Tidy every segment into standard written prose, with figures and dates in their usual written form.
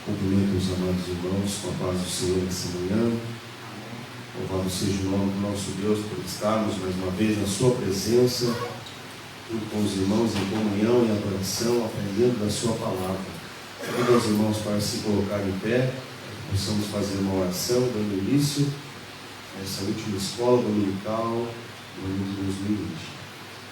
Cumprimento os amados irmãos com a paz do Senhor nessa manhã. Louvado seja o nome do nosso Deus por estarmos mais uma vez na sua presença, junto com os irmãos em comunhão e adoração, aprendendo da sua palavra. Convido aos irmãos para se colocar em pé, possamos fazer uma oração, dando início a essa última escola dominical no ano de 2020.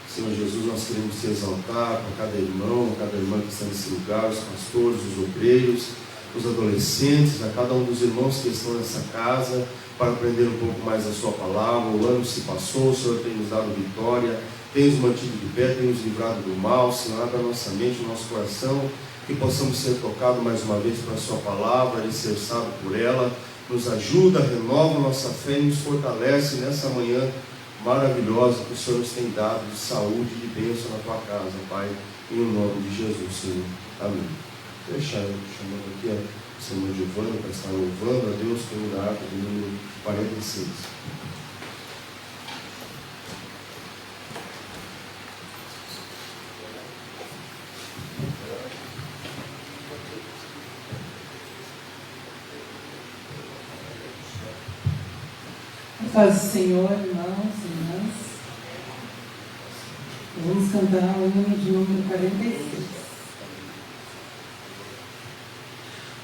Senhor Jesus, nós queremos te exaltar para cada irmão, cada irmã que está nesse lugar, os pastores, os obreiros, os adolescentes, a cada um dos irmãos que estão nessa casa, para aprender um pouco mais da sua palavra. O ano se passou, o Senhor tem nos dado vitória, tem nos mantido de pé, tem nos livrado do mal. Senhor, abra a nossa mente, o nosso coração, que possamos ser tocados mais uma vez pela sua palavra, alicerçado por ela. Nos ajuda, renova nossa fé e nos fortalece nessa manhã maravilhosa que o Senhor nos tem dado de saúde e de bênção na tua casa, Pai, em nome de Jesus, Senhor. Amém. Chamando aqui a Senhora Giovana para estar louvando a Deus pelo da ata do número 46. Paz do Senhor, irmãos e irmãs. Vamos cantar o hino de número 46.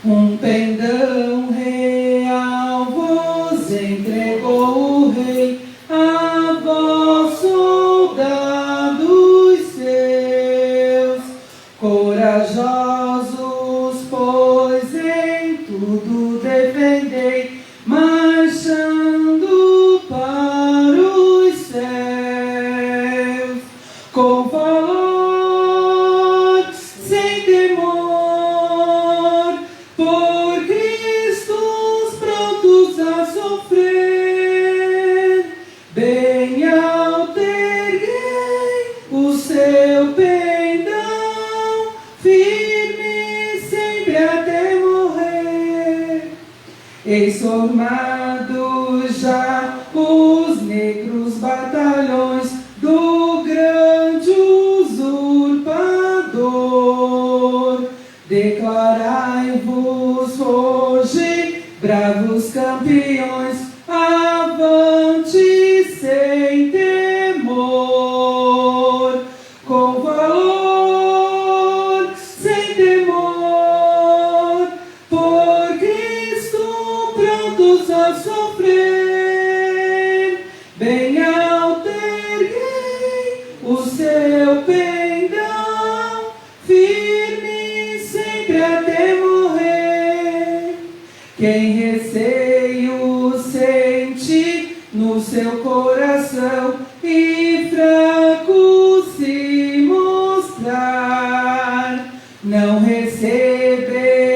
Um pendão real vos entregou o rei, a vós soldados seus, corajosos, pois em tudo defendei, marchando para os céus, com valor, sem temor, por Cristo prontos a sofrer, bem alto erguei o seu pendão, firme sempre até morrer. Eis formados já os negros batalhões do grande usurpador. Declarai-vos hoje, bravos campeões, avante sem temor, com valor, sem temor, por Cristo prontos a sofrer, bem alto erguei o seu pendão, firme sempre até morrer. Quem receio sente no seu coração e fraco se mostrar, não receberá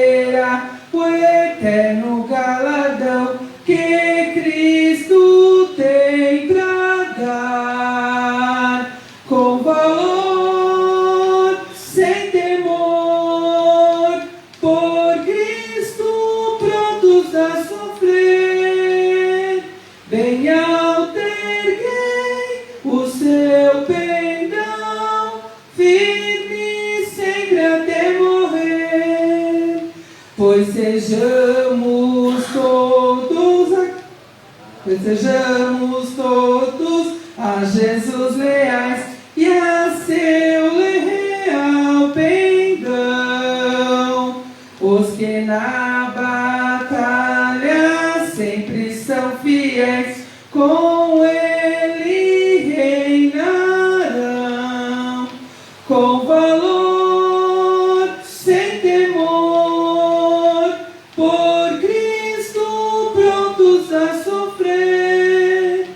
o eterno galardão que Cristo tem pra dar, com valor, sem temor, por Cristo prontos a sofrer, bem alto erguei o seu pendão, firme sempre até morrer. Pois sejamos todos a Jesus leais e a seu real pendão, os que na batalha sempre são fiéis, com ele reinarão, com valor, sem temor, por Cristo prontos a sofrer,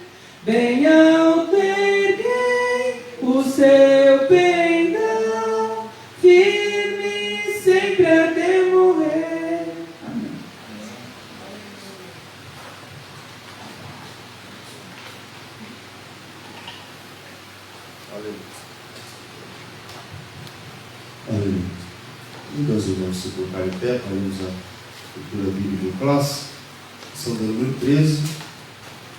bem alto erguei o seu pendão, firme sempre até morrer. Amém. Aleluia. Aleluia. E meus irmãos se colocarem em pé para irmos à leitura bíblica em classe, São do número 13,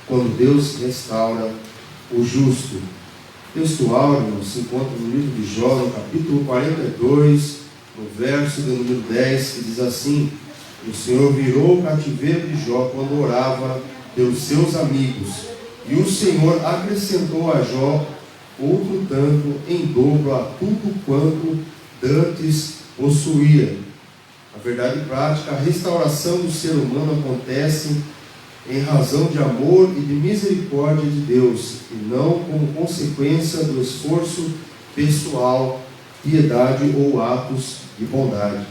quando Deus restaura o justo. O texto áureo se encontra no livro de Jó, no capítulo 42, no verso de número 10, que diz assim: O Senhor virou o cativeiro de Jó quando orava pelos seus amigos, e o Senhor acrescentou a Jó outro tanto em dobro a tudo quanto dantes possuía. A verdade prática, a restauração do ser humano acontece em razão de amor e de misericórdia de Deus, e não como consequência do esforço pessoal, piedade ou atos de bondade.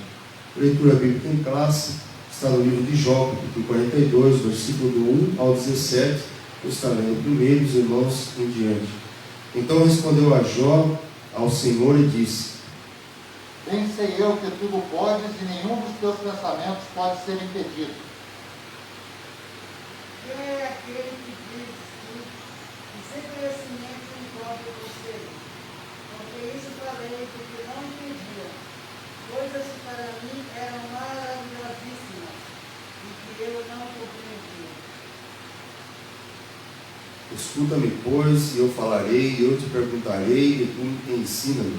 Leitura bíblica em classe está no livro de Jó, capítulo 42, versículo do 1 ao 17. Eu estou lendo primeiro, os irmãos em diante. Então respondeu a Jó ao Senhor e disse: Bem sei eu que tudo podes e nenhum dos teus pensamentos pode ser impedido. Quem é aquele que diz que sem conhecimento encontra o conselho? Porque isso falei porque não entendia, coisas que para mim eram maravilhosíssimas e que eu não compreendia. Escuta-me, pois, e eu falarei, e eu te perguntarei, e tu ensina-me.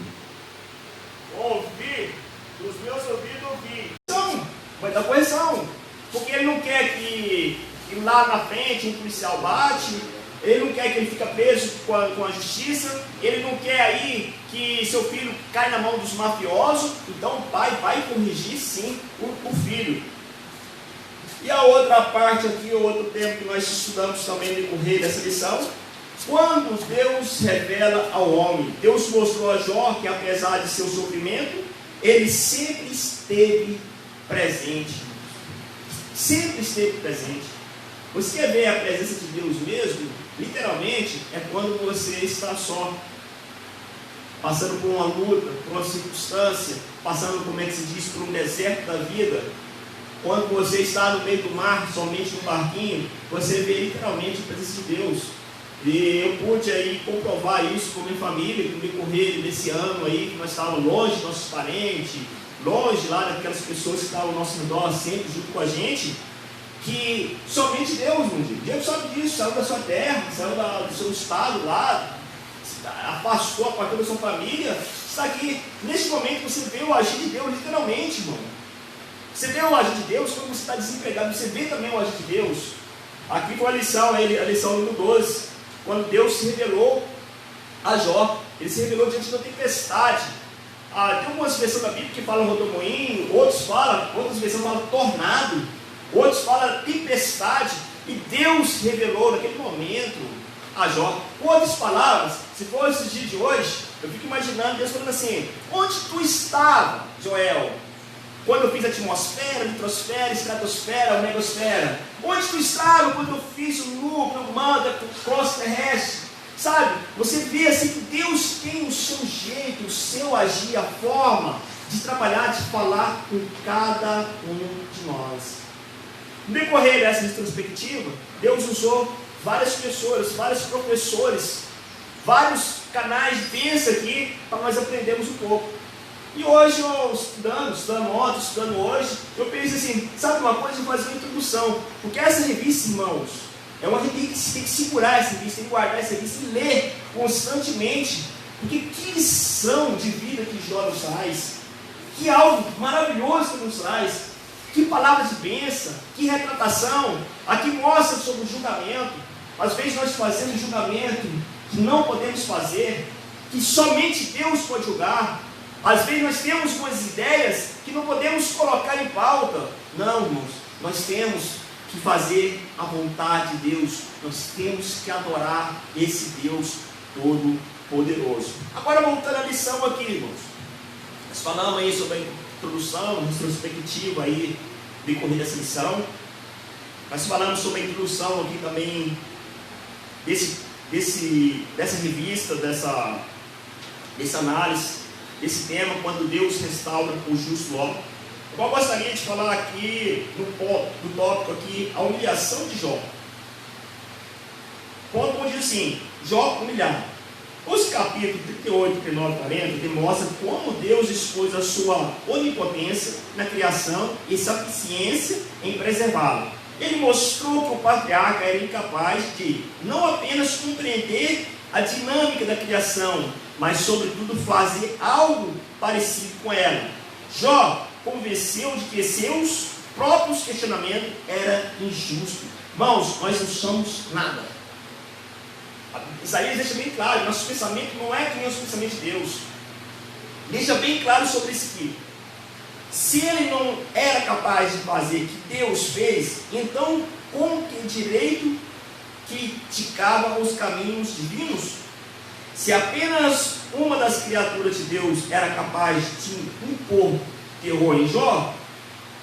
Ouvir, os meus ouvidos ouvir. Não, vai dar correção. Porque ele não quer que lá na frente um policial bate, ele não quer que ele fique preso com a justiça, ele não quer aí que seu filho caia na mão dos mafiosos. Então o pai vai corrigir sim o filho. E a outra parte aqui, o outro tempo que nós estudamos também no decorrer dessa lição, quando Deus revela ao homem, Deus mostrou a Jó que apesar de seu sofrimento, ele sempre esteve presente. Sempre esteve presente. Você quer ver a presença de Deus mesmo? Literalmente, é quando você está só, passando por uma luta, por uma circunstância, passando, como é que se diz, por um deserto da vida. Quando você está no meio do mar, somente no barquinho, você vê literalmente a presença de Deus. E eu pude aí comprovar isso com minha família, no decorrer desse ano aí, que nós estávamos longe dos nossos parentes, longe lá daquelas pessoas que estavam ao nosso redor, sempre junto com a gente, que somente Deus, meu Deus. Deus sabe disso, saiu da sua terra, saiu do seu estado lá, afastou, apartou da sua família, está aqui. Neste momento você vê o agir de Deus literalmente, irmão. Você vê o agir de Deus quando você está desempregado, você vê também o agir de Deus. Aqui foi a lição número 12, quando Deus se revelou a Jó. Ele se revelou diante da tempestade. Tem algumas versões da Bíblia que falam rodomoinho, outras versões falam tornado, outros falam tempestade. E Deus revelou naquele momento a Jó. Com outras palavras, se for esse dia de hoje, eu fico imaginando Deus falando assim: onde tu estava, Joel, quando eu fiz a atmosfera, litrosfera, estratosfera, omegosfera? Onde tu estava quando eu fiz o núcleo, o manto, o cross terrestre? Sabe, você vê assim que Deus tem o seu jeito, o seu agir, a forma de trabalhar, de falar com cada um de nós. No decorrer dessa retrospectiva, Deus usou várias pessoas, vários professores, vários canais de bênção aqui para nós aprendermos um pouco. E hoje, eu estudando ontem, estudando hoje, eu pensei assim, sabe uma coisa? Eu vou fazer uma introdução, porque essa revista, irmãos, é uma revista que você tem que segurar essa revista, tem que guardar essa revista e ler constantemente, porque que lição de vida que Jó nos traz, que algo maravilhoso que nos traz, que palavra de bênção, que retratação. Aqui mostra sobre o julgamento. Às vezes nós fazemos julgamento que não podemos fazer, que somente Deus pode julgar. Às vezes nós temos boas ideias que não podemos colocar em pauta. Não, irmãos, nós temos que fazer a vontade de Deus. Nós temos que adorar esse Deus todo-poderoso. Agora voltando à lição aqui, irmãos. Nós falamos aí sobre a introdução, retrospectiva aí, decorrer dessa lição. Nós falamos sobre a introdução aqui também dessa revista, dessa análise, desse tema, quando Deus restaura o justo Ló. Eu gostaria de falar aqui do tópico aqui, a humilhação de Jó. Ponto onde diz assim, Jó humilhado. Os capítulos 38, 39 e 40 demonstram como Deus expôs a sua onipotência na criação e suficiência em preservá-la. Ele mostrou que o patriarca era incapaz de não apenas compreender a dinâmica da criação, mas sobretudo fazer algo parecido com ela. Jó convenceu de que seus próprios questionamentos era injusto. Irmãos, nós não somos nada. Isaías deixa bem claro, nosso pensamento não é que nem os pensamentos de Deus. Deixa bem claro sobre isso aqui. Se ele não era capaz de fazer o que Deus fez, então com que direito criticava os caminhos divinos? Se apenas uma das criaturas de Deus era capaz de impor terror em Jó,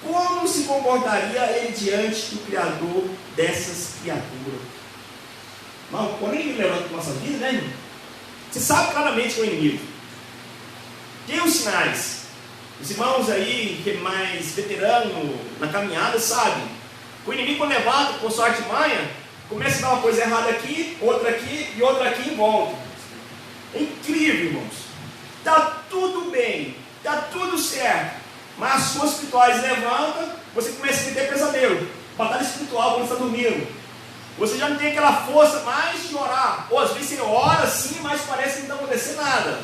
como se comportaria ele diante do Criador dessas criaturas? Não, quando ele levanta para a nossa vida, né, irmão? Você sabe claramente que é o inimigo. Tem os sinais. Os irmãos aí, que é mais veterano na caminhada, sabem. O inimigo, quando levanta por sua artimanha, começa a dar uma coisa errada aqui e outra aqui em volta. É incrível, irmãos. Está tudo bem, está tudo certo, mas as suas espirituais levantam, você começa a ter pesadelo, batalha espiritual quando está dormindo. Você já não tem aquela força mais de orar, ou às vezes você ora sim, mas parece que não está acontecendo nada.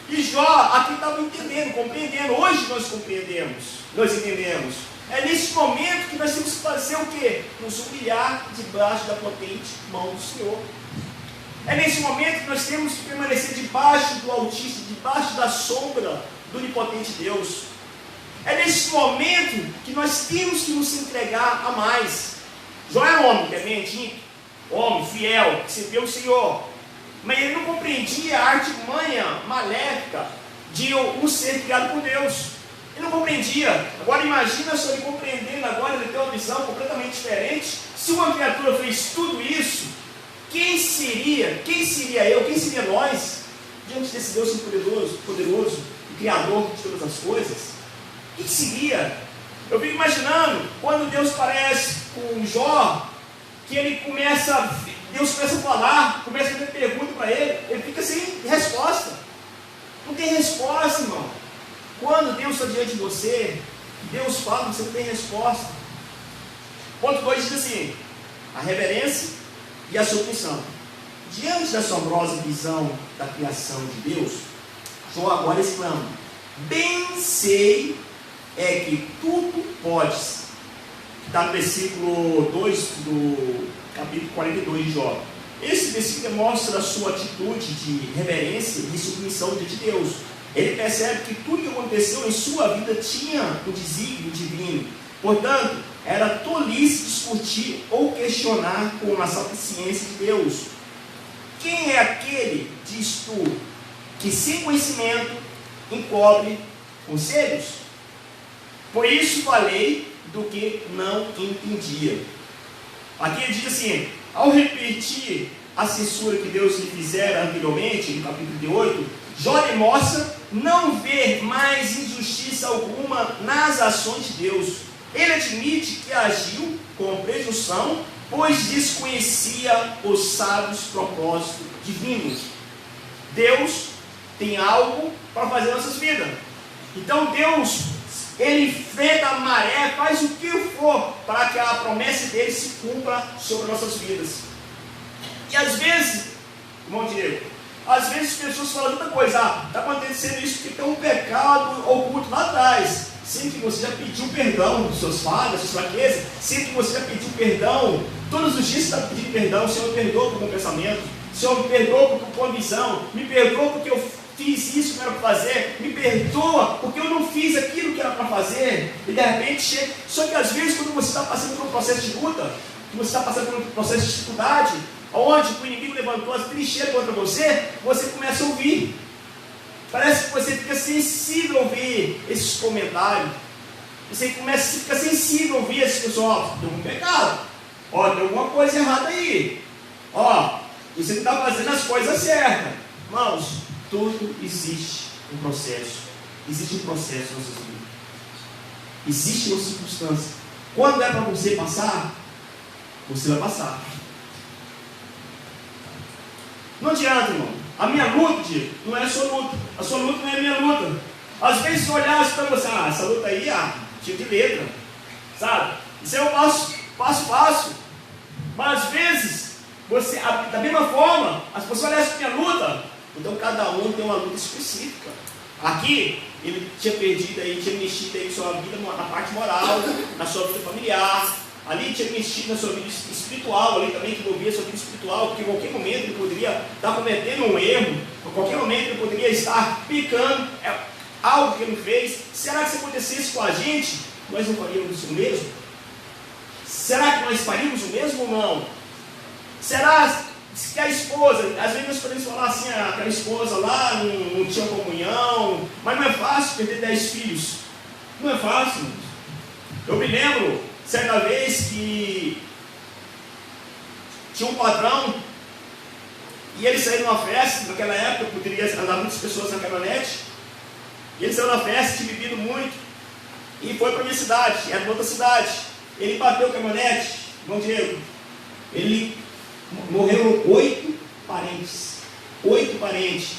E Jó aqui estava entendendo, compreendendo. Hoje nós compreendemos, nós entendemos. É nesse momento que nós temos que fazer o quê? Nos humilhar debaixo da potente mão do Senhor. É nesse momento que nós temos que permanecer debaixo do Altíssimo, debaixo da sombra do Onipotente Deus. É nesse momento que nós temos que nos entregar a mais. Jó era um homem temente, homem fiel, que serviu o Senhor, mas ele não compreendia a artimanha maléfica de um ser criado por Deus. Ele não compreendia. Agora imagina só ele compreendendo, agora ele tem uma visão completamente diferente. Se uma criatura fez tudo isso, quem seria eu, quem seria nós, diante desse Deus poderoso, o Criador de todas as coisas? O que seria? Eu fico imaginando, quando Deus parece com Jó, que Deus começa a falar, começa a fazer pergunta para ele fica sem resposta. Não tem resposta, irmão. Quando Deus está diante de você, Deus fala, você não tem resposta. Ponto 2 diz assim: a reverência e a submissão. Diante da assombrosa visão da criação de Deus, Jó agora exclama: bem sei é que tudo podes. Está no versículo 2 do capítulo 42 de Jó. Esse versículo mostra a sua atitude de reverência e submissão diante de Deus. Ele percebe que tudo que aconteceu em sua vida tinha um desígnio divino. Portanto, era tolice discutir ou questionar com a suficiência de Deus. Quem é aquele, diz tu, que sem conhecimento encobre conselhos? Por isso falei do que não entendia. Aqui ele diz assim: ao repetir a censura que Deus lhe fizera anteriormente, no capítulo 8, Jó demonstra não ver mais injustiça alguma nas ações de Deus. Ele admite que agiu com presunção, pois desconhecia os sábios propósitos divinos. Deus tem algo para fazer em nossas vidas. Então Deus, Ele enfrenta a maré, faz o que for para que a promessa dele se cumpra sobre nossas vidas. E às vezes, irmão Diego, às vezes as pessoas falam muita coisa: está acontecendo isso porque tem um pecado oculto lá atrás. Sendo que você já pediu perdão dos seus falhas, das suas fraquezas, sendo que você já pediu perdão, todos os dias você está pedindo perdão. Senhor, me perdoa por meu pensamento, Senhor, me perdoa por minha visão, me perdoa porque eu fiz isso que era para fazer, me perdoa porque eu não fiz aquilo que era para fazer. E de repente chega. Só que às vezes, quando você está passando por um processo de luta, que você está passando por um processo de dificuldade, onde o inimigo levantou as trincheiras contra você, você começa a ouvir. Parece que você fica sensível a ouvir esses comentários. Você fica sensível a ouvir esses pessoal: tem um pecado, ó, tem alguma coisa errada aí, ó, você não está fazendo as coisas certas. Irmãos, tudo existe um processo. Existe um processo nas nossas vidas. Existe uma circunstância. Quando é para você passar, você vai passar. Não adianta, irmão. A minha luta, não é a sua luta. A sua luta não é a minha luta. Às vezes, se olhar para você: essa luta aí, tipo de letra, sabe? Isso é um passo. Mas às vezes, você, da mesma forma, as pessoas olham para a minha luta. Então cada um tem uma luta específica. Aqui, ele tinha perdido aí, tinha mexido aí sua vida na parte moral, na sua vida familiar, ali tinha mexido na sua vida espiritual, ali também que envolvia a sua vida espiritual, porque em qualquer momento ele poderia estar cometendo um erro, em qualquer momento ele poderia estar pecando, algo que ele fez. Será que se acontecesse com a gente, nós não faríamos o mesmo? Será que nós faríamos o mesmo ou não? Será que a esposa, às vezes nós podemos falar assim, aquela esposa lá não tinha comunhão, mas não é fácil perder 10 filhos. Não é fácil. Eu me lembro, certa vez, que tinha um patrão e ele saiu numa festa, naquela época poderia andar muitas pessoas na caminhonete, e ele saiu na festa, tinha bebido muito, e foi para minha cidade, era outra cidade. Ele bateu a caminhonete, irmão Diego, ele morreram 8 parentes. 8 parentes.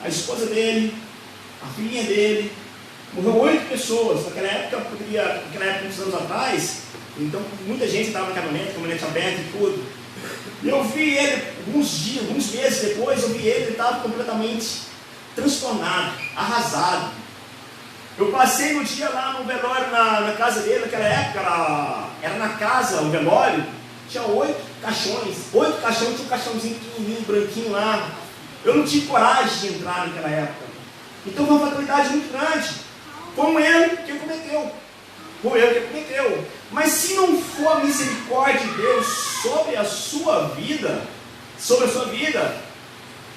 A esposa dele, a filhinha dele, morreu 8 pessoas. Naquela época, muitos anos atrás, então muita gente estava na caminhonete aberta e tudo. E eu vi ele, alguns meses depois, ele estava completamente transtornado, arrasado. Eu passei no dia lá no velório, na casa dele, naquela época, era na casa, o velório, tinha 8 caixões, tinha um caixãozinho pequenininho, branquinho lá. Eu não tive coragem de entrar naquela época. Então foi uma fatalidade muito grande. Foi um erro que cometeu. Mas se não for a misericórdia de Deus sobre a sua vida,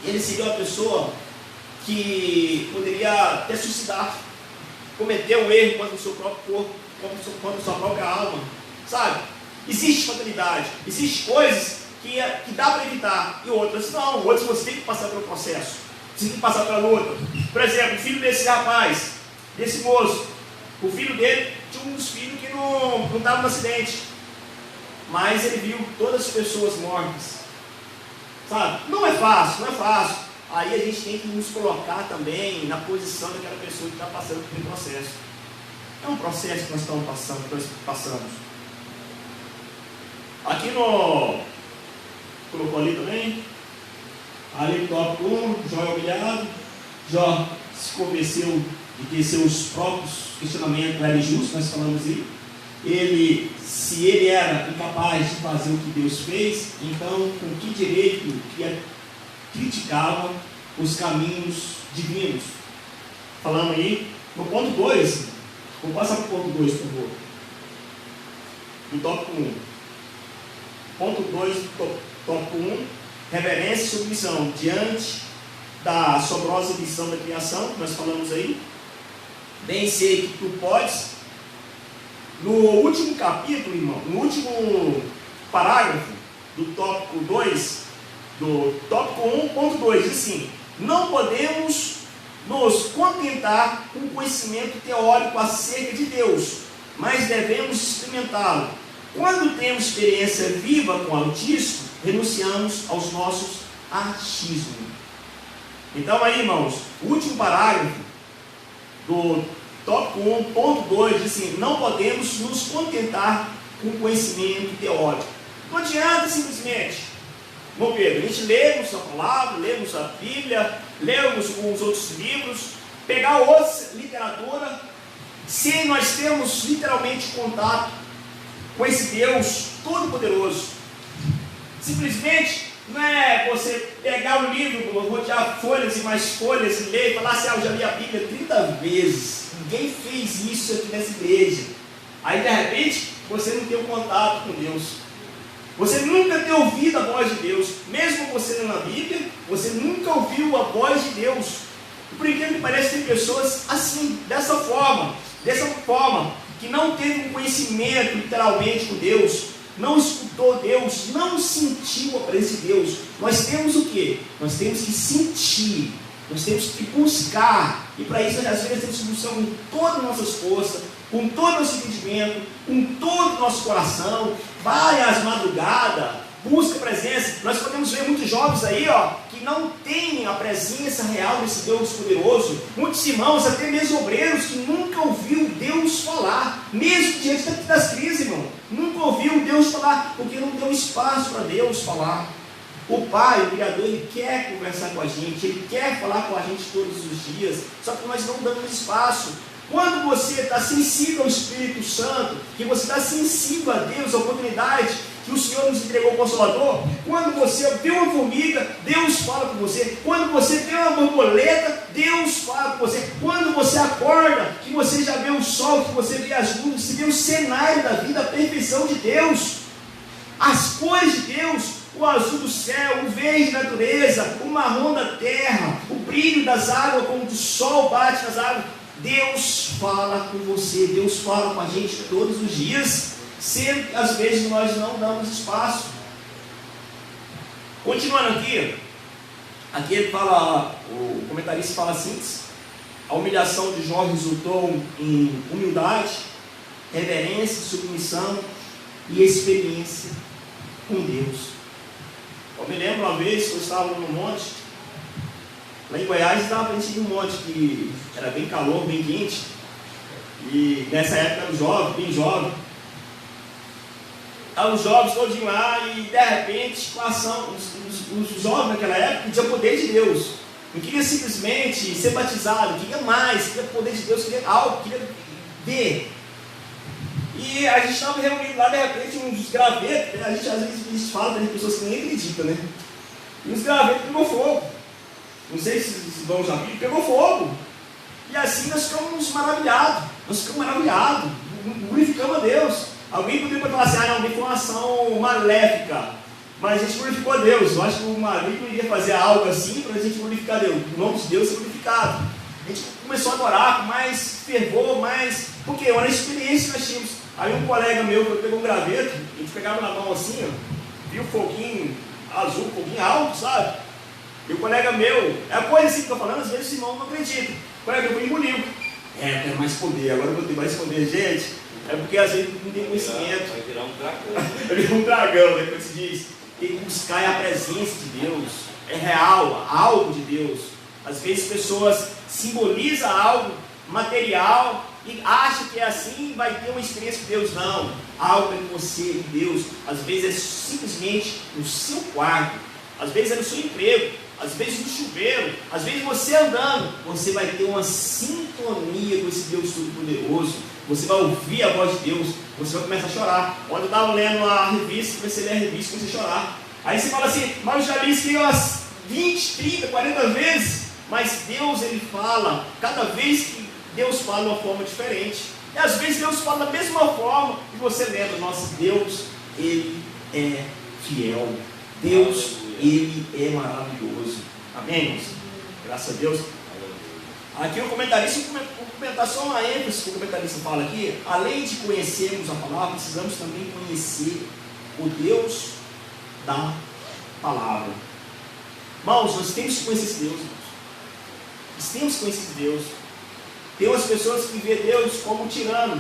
ele seria uma pessoa que poderia até suicidar, cometer um erro contra o seu próprio corpo, contra a sua própria alma, sabe? Existe fatalidade, existem coisas que dá para evitar, e outras não. Outras você tem que passar pelo processo, você tem que passar pela luta. Por exemplo, o filho desse rapaz, desse moço, o filho dele tinha um dos filhos que não estava no acidente, mas ele viu todas as pessoas mortas, sabe? Não é fácil. Aí a gente tem que nos colocar também na posição daquela pessoa que está passando por um processo. É um processo que nós estamos passando. Aqui colocou ali também, ali no tópico 1, Jó é humilhado, Jó se convenceu de que seus próprios questionamentos eram injustos, nós falamos aí. Se ele era incapaz de fazer o que Deus fez, então com que direito criticava os caminhos divinos? Falando aí, no ponto 2, vou passar para o ponto 2, por favor, do tópico 1. Ponto 2 do tópico 1, reverência e submissão diante da assombrosa visão da criação, que nós falamos aí. Bem sei que tu podes. No último capítulo, irmão, no último parágrafo do tópico 2, do tópico 1, ponto 2, diz assim: não podemos nos contentar com o conhecimento teórico acerca de Deus, mas devemos experimentá-lo. Quando temos experiência viva com o Altíssimo, renunciamos aos nossos achismos. Então aí, irmãos, o último parágrafo do tópico 1, ponto 2, diz assim: não podemos nos contentar com o conhecimento teórico. Não adianta simplesmente, irmão Pedro, a gente lemos a palavra, lemos a Bíblia, lemos os outros livros, pegar outra literatura, se nós temos literalmente contato com esse Deus Todo-Poderoso. Simplesmente não é você pegar o livro, rodear folhas e mais folhas e ler e falar assim: eu já li a Bíblia 30 vezes, ninguém fez isso aqui nessa igreja. Aí de repente você não tem um contato com Deus, você nunca tem ouvido a voz de Deus. Mesmo você lendo a Bíblia, você nunca ouviu a voz de Deus. E por incrível que pareça, tem pessoas assim, dessa forma, que não teve um conhecimento literalmente com Deus, não escutou Deus, não sentiu a presença de Deus. Nós temos o quê? Nós temos que sentir, nós temos que buscar, e para isso às vezes temos que buscar com todas as nossas forças, com todo o nosso entendimento, com todo o nosso coração. Vai às madrugadas, busca a presença. Nós podemos ver muitos jovens aí, que não têm a presença real desse Deus poderoso. Muitos irmãos, até mesmo obreiros, que nunca ouviu Deus falar, mesmo diante das crises, irmão. Nunca ouviu Deus falar, porque não deu espaço para Deus falar. O Pai, o Criador, Ele quer conversar com a gente, Ele quer falar com a gente todos os dias, só que nós não damos espaço. Quando você está sensível ao Espírito Santo, que você está sensível a Deus, a oportunidade que o Senhor nos entregou o Consolador, quando você vê uma formiga, Deus fala com você. Quando você vê uma borboleta, Deus fala com você. Quando você acorda, que você já vê o sol, que você vê as nuvens, você vê o cenário da vida, a perfeição de Deus, as cores de Deus, o azul do céu, o verde da natureza, o marrom da terra, o brilho das águas, como o sol bate nas águas. Deus fala com você, Deus fala com a gente todos os dias, sendo que às vezes nós não damos espaço. Continuando aqui ele fala, o comentarista fala assim: a humilhação de Jó resultou em humildade, reverência, submissão e experiência com Deus. Eu me lembro uma vez que eu estava no monte, lá em Goiás, estava para a gente ir num monte que era bem calor, bem quente, e nessa época eu era jovem, bem jovem. Estavam os jovens todos lá e de repente, com a ação, os jovens naquela época tinham o poder de Deus. Não queria simplesmente ser batizado, queria mais, queria o poder de Deus, queria algo, queria ver. E a gente estava reunido lá, de repente, uns gravetos, a gente às vezes fala das pessoas que nem acreditam, né? E os gravetos pegou fogo. Não sei se os irmãos já viram, pegou fogo. E assim nós ficamos maravilhados, glorificamos a Deus. Alguém poderia falar assim: não, foi uma ação maléfica, mas a gente glorificou a Deus. Eu acho que o marido iria fazer algo assim para a gente glorificar a Deus, o nome de Deus ser glorificado. A gente começou a adorar com mais fervor, porque era uma experiência que nós tínhamos. Aí um colega meu pegou um graveto, a gente pegava na mão assim, ó, viu o foguinho azul, um foguinho alto, sabe? E o colega meu, é a coisa assim que eu estou falando, às vezes o irmão não acredita. O colega meu engoliu. Eu quero mais poder, agora eu vou ter mais poder, gente. É porque às vezes não tem conhecimento. Vai virar um dragão. Vai virar um dragão, né? Como se diz. Tem que buscar a presença de Deus. É real, algo de Deus. Às vezes pessoas simbolizam algo material e acham que é assim vai ter uma experiência com Deus. Não. Algo é com você e Deus. Às vezes é simplesmente no seu quarto. Às vezes é no seu emprego. Às vezes no chuveiro. Às vezes você andando. Você vai ter uma sintonia com esse Deus Todo-Poderoso. Você vai ouvir a voz de Deus, você vai começar a chorar. Quando eu estava lendo a revista, comecei a ler a revista e comecei a chorar. Aí você fala assim: mas eu já li isso umas 20, 30, 40 vezes. Mas Deus, Ele fala, cada vez que Deus fala de uma forma diferente. E às vezes Deus fala da mesma forma e você lembra: nosso Deus, Ele é fiel. Deus, Ele é maravilhoso. Amém, irmãos? Graças a Deus. Aqui o comentarista, comentar só uma ênfase que o comentarista fala aqui: além de conhecermos a palavra, precisamos também conhecer o Deus da palavra. Irmãos, nós temos que conhecer esse Deus, irmãos. Nós temos que conhecer esse Deus. Tem umas pessoas que vê Deus como um tirano.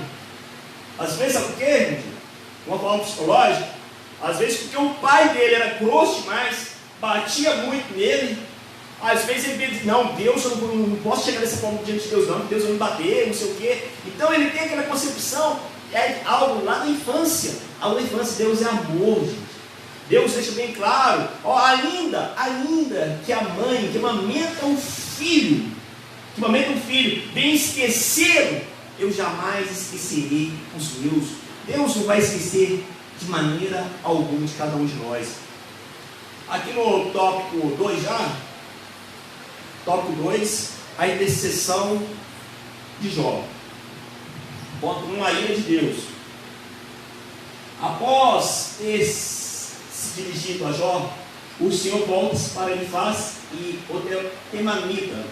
Às vezes, sabe por quê, gente? De uma forma psicológica. Às vezes porque o pai dele era grosso demais, batia muito nele. Às vezes ele diz: não, Deus, eu não posso chegar dessa forma diante de Deus, não, Deus vai me bater, não sei o quê. Então ele tem aquela concepção, é algo lá da infância. Algo da infância. Deus é amor, gente. Deus deixa bem claro: ainda que a mãe que amamenta um filho, bem esqueceram, eu jamais esquecerei os meus. Deus não vai esquecer de maneira alguma de cada um de nós. Aqui no tópico 2 já. Tópico 2, a intercessão de Jó. Ponto 1, a ira de Deus. Após ter se dirigido a Jó, o Senhor volta-se para Elifaz e o Temamita: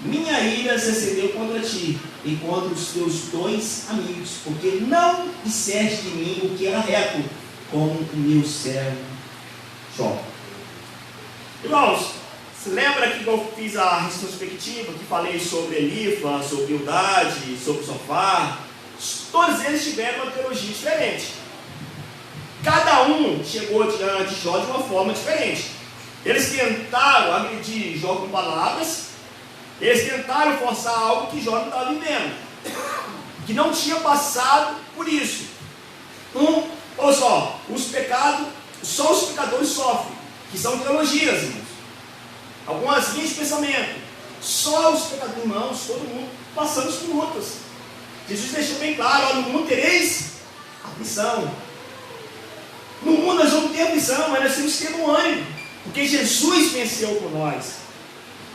minha ira se acendeu contra ti e contra os teus dois amigos, porque não disseste de mim o que era reto, como o meu servo Jó. Irmãos, se lembra que eu fiz a retrospectiva, que falei sobre Elifaz, sobre Bildade, sobre Zofar? Todos eles tiveram uma teologia diferente. Cada um chegou diante de Jó de uma forma diferente. Eles tentaram agredir Jó com palavras. Eles tentaram forçar algo que Jó não estava vivendo, que não tinha passado por isso. Olha só, os pecados, só os pecadores sofrem. que são teologias, irmãos. Algumas linhas de pensamento. Só os pecadores, irmãos, todo mundo passamos por lutas. Jesus deixou bem claro: olha, no mundo tereis aflição. No mundo nós vamos ter aflição, mas nós temos que ter um ânimo, porque Jesus venceu por nós.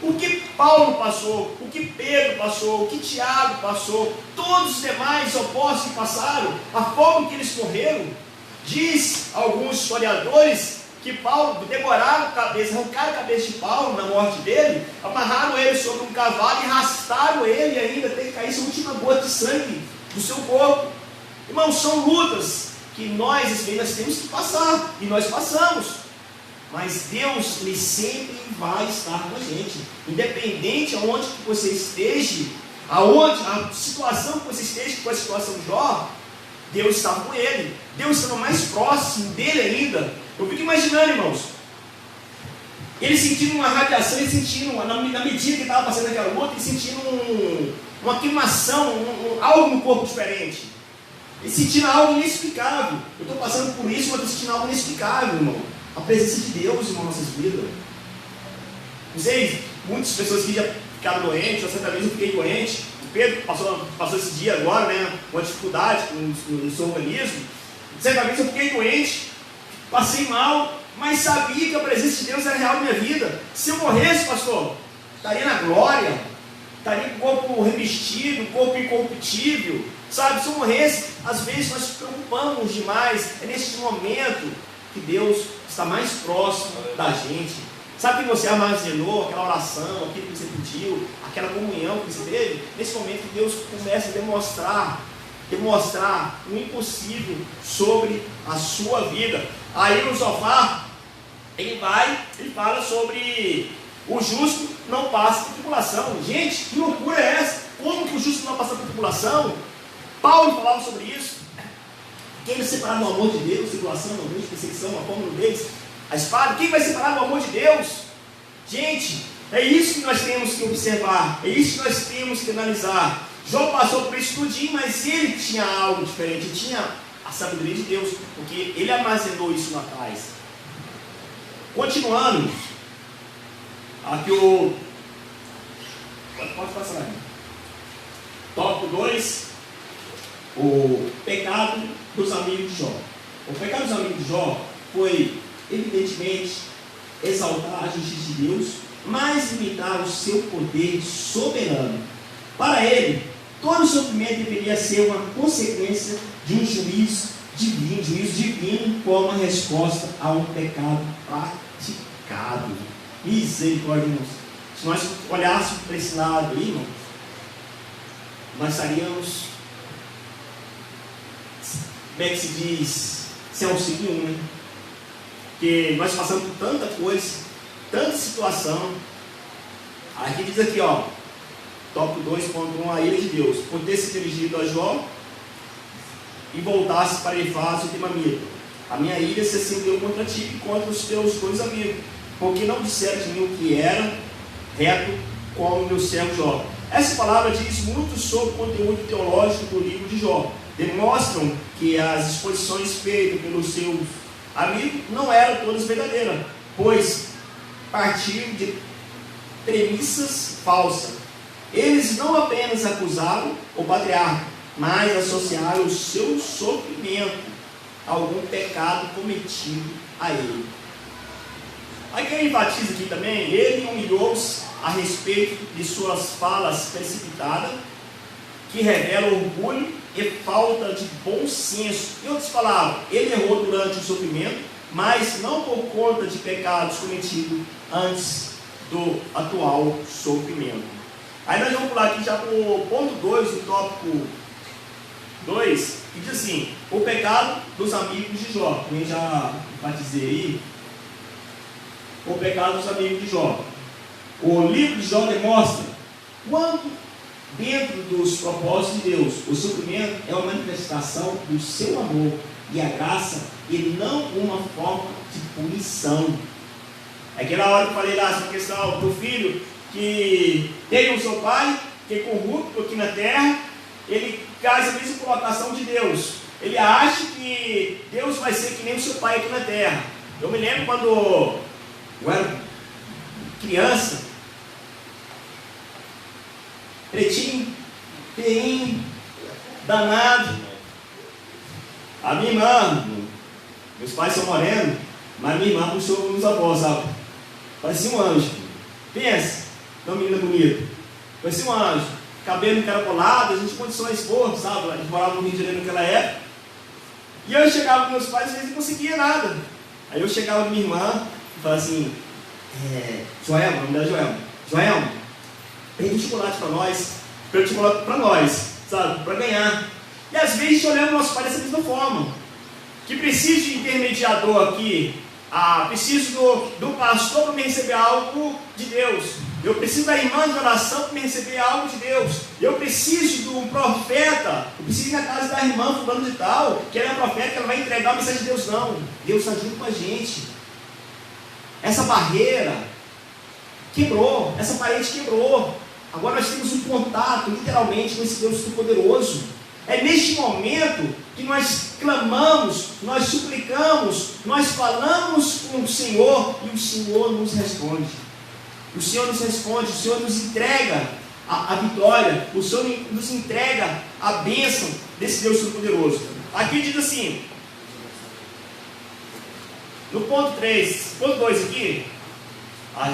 O que Paulo passou, o que Pedro passou, o que Tiago passou, todos os demais apóstolos que passaram, a forma que eles morreram, diz alguns historiadores que Paulo degoraram a cabeça, arrancaram a cabeça de Paulo na morte dele, amarraram ele sobre um cavalo e arrastaram ele ainda até que caísse a última gota de sangue do seu corpo. Irmãos, são lutas que nós, às vezes, nós temos que passar, e nós passamos. Mas Deus, Ele sempre vai estar com a gente, independente aonde que você esteja, aonde a situação que você esteja, com a situação de Jó, Deus estava com ele, Deus estava mais próximo dele ainda. Eu fico imaginando, irmãos, ele sentindo uma radiação, ele sentindo, na medida que estava passando aquela luta, ele sentindo uma queimação, algo no corpo diferente, ele sentindo algo inexplicável. Eu estou passando por isso, mas estou sentindo algo inexplicável, irmão. A presença de Deus em nossas vidas. Não sei, muitas pessoas que já ficaram doentes, eu certa vez eu fiquei doente. O Pedro passou esse dia agora, né, com uma dificuldade no seu organismo. Certa vez eu fiquei doente, passei mal, mas sabia que a presença de Deus era real na minha vida. Se eu morresse, pastor, estaria na glória, estaria com o corpo revestido, corpo incorruptível. Sabe, se eu morresse, às vezes nós nos preocupamos demais. É nesse momento que Deus está mais próximo da gente. Sabe que você armazenou aquela oração, aquilo que você pediu, aquela comunhão que você teve? Nesse momento que Deus começa a demonstrar o impossível sobre a sua vida. Aí no sofá, ele fala sobre o justo não passa por tribulação. Gente, que loucura é essa? Como que o justo não passa por tribulação? Paulo falava sobre isso. Quem vai separar do amor de Deus? Tribulação, angústia, perseguição, a fome, nudez, a espada. Quem vai separar do amor de Deus? Gente, é isso que nós temos que observar, é isso que nós temos que analisar. Jó passou por isso tudinho, mas ele tinha algo diferente, ele tinha a sabedoria de Deus, porque ele armazenou isso lá atrás. Continuando, aqui pode passar aí. Tópico 2, o pecado dos amigos de Jó. O pecado dos amigos de Jó foi, evidentemente, exaltar a justiça de Deus, mas limitar o seu poder soberano. Para ele, todo sofrimento deveria ser uma consequência de um juízo divino como uma resposta a um pecado praticado. Misericórdia, irmãos. Se nós olhássemos para esse lado aí, irmão, nós estaríamos, como é que se diz, sem auxílio nenhum, né? Porque nós passamos por tanta coisa, tanta situação. Aqui diz aqui, ó, tópico 2.1, a ira de Deus, por ter se dirigido a Jó e voltasse para Elifaz, o temamita. A minha ira se acendeu contra ti e contra os teus dois amigos, porque não disseram de mim o que era reto como meu servo Jó. Essa palavra diz muito sobre o conteúdo teológico do livro de Jó. Demonstram que as exposições feitas pelos seus amigos não eram todas verdadeiras, pois partiam de premissas falsas. Eles não apenas acusaram o patriarca, mas associaram o seu sofrimento a algum pecado cometido a ele. Aí quem enfatiza aqui também, ele humilhou-se a respeito de suas falas precipitadas, que revelam orgulho e falta de bom senso. Em outras palavras, ele errou durante o sofrimento, mas não por conta de pecados cometidos antes do atual sofrimento. Aí nós vamos pular aqui já para o ponto 2 do tópico 2, que diz assim: o pecado dos amigos de Jó. Quem já enfatizei aí, o pecado dos amigos de Jó. O livro de Jó demonstra quanto, dentro dos propósitos de Deus, o sofrimento é uma manifestação do seu amor e a graça, e não uma forma de punição. Aquela hora que eu falei lá, essa questão do filho que tem o seu pai, que é corrupto aqui na terra, ele faz a mesma colocação de Deus. Ele acha que Deus vai ser que nem o seu pai aqui na terra. Eu me lembro quando Eu era criança, pretinho, feinho, danado. A minha irmã, meus pais são morenos, mas minha irmã puxou meus avós, sabe? Parecia um anjo. Pensa, uma menina bonita. Parecia um anjo. Cabelo encaracolado, a gente condições boas, sabe? A gente morava no Rio de Janeiro naquela época. E eu chegava com meus pais e às vezes não conseguia nada. Aí eu chegava com minha irmã e falava assim, Joelma, o nome dela é Joelma. Joelma, pede um chocolate para nós. Pede um chocolate para nós, sabe? Para ganhar. E às vezes a gente olhava o nosso pai dessa mesma forma. Que preciso de intermediador aqui. Preciso do pastor para me receber algo de Deus. Eu preciso da irmã de oração para me receber algo de Deus. Eu preciso do profeta. Eu preciso ir na casa da irmã fulano de tal, que ela é profeta, que ela vai entregar a mensagem de Deus. Não. Deus está junto com a gente. Essa barreira quebrou. Essa parede quebrou. Agora nós temos um contato, literalmente, com esse Deus Todo-Poderoso. É neste momento que nós clamamos, nós suplicamos, nós falamos com o Senhor e o Senhor nos responde. O Senhor nos responde, o Senhor nos entrega a vitória, o Senhor nos entrega a bênção desse Deus Todo-Poderoso. Aqui diz assim, no ponto 3, ponto 2 aqui,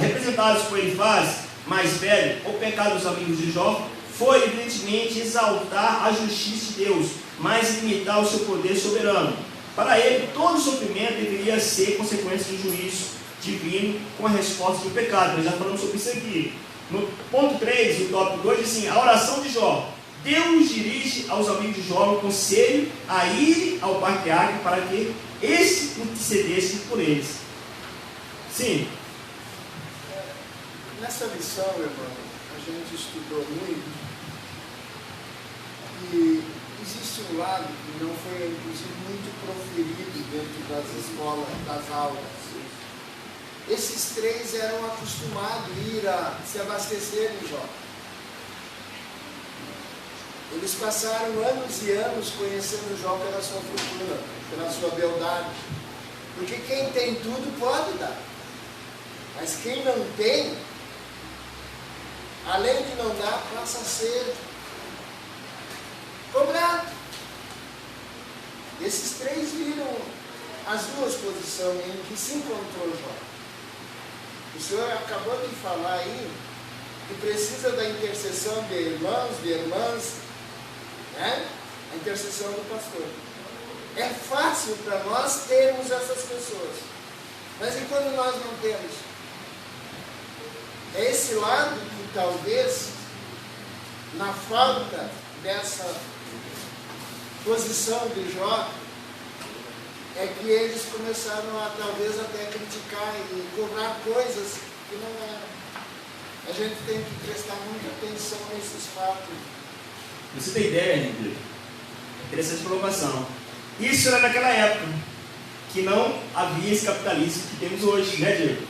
representados por Elifaz, mais velho, o pecado dos amigos de Jó, foi evidentemente exaltar a justiça de Deus, mas limitar o seu poder soberano. Para ele, todo sofrimento deveria ser consequência do juízo divino com a resposta do pecado. Nós já falamos sobre isso aqui. No ponto 3, no tópico 2, diz assim, a oração de Jó. Deus dirige aos amigos de Jó um conselho a ir ao patriarca para que este intercedesse por eles. Sim. Nessa lição, irmão, a gente estudou muito e existe um lado que não foi, inclusive, muito proferido dentro das escolas, das aulas. Esses três eram acostumados a ir a se abastecer em Jó. Eles passaram anos e anos conhecendo Jó pela sua fortuna, pela sua beldade. Porque quem tem tudo pode dar. Mas quem não tem, além de não dar, passa a ser cobrado. Esses três viram as duas posições em que se encontrou Jó. O senhor acabou de falar aí que precisa da intercessão de irmãos, de irmãs, né? A intercessão do pastor. É fácil para nós termos essas pessoas, mas e quando nós não temos? É esse lado que talvez, na falta dessa posição de Jó, é que eles começaram a talvez até criticar e cobrar coisas que não eram. A gente tem que prestar muita atenção nesses fatos. Você tem ideia, Henrique? Interessante colocação. Isso era naquela época, que não havia esse capitalismo que temos hoje, né, Diego?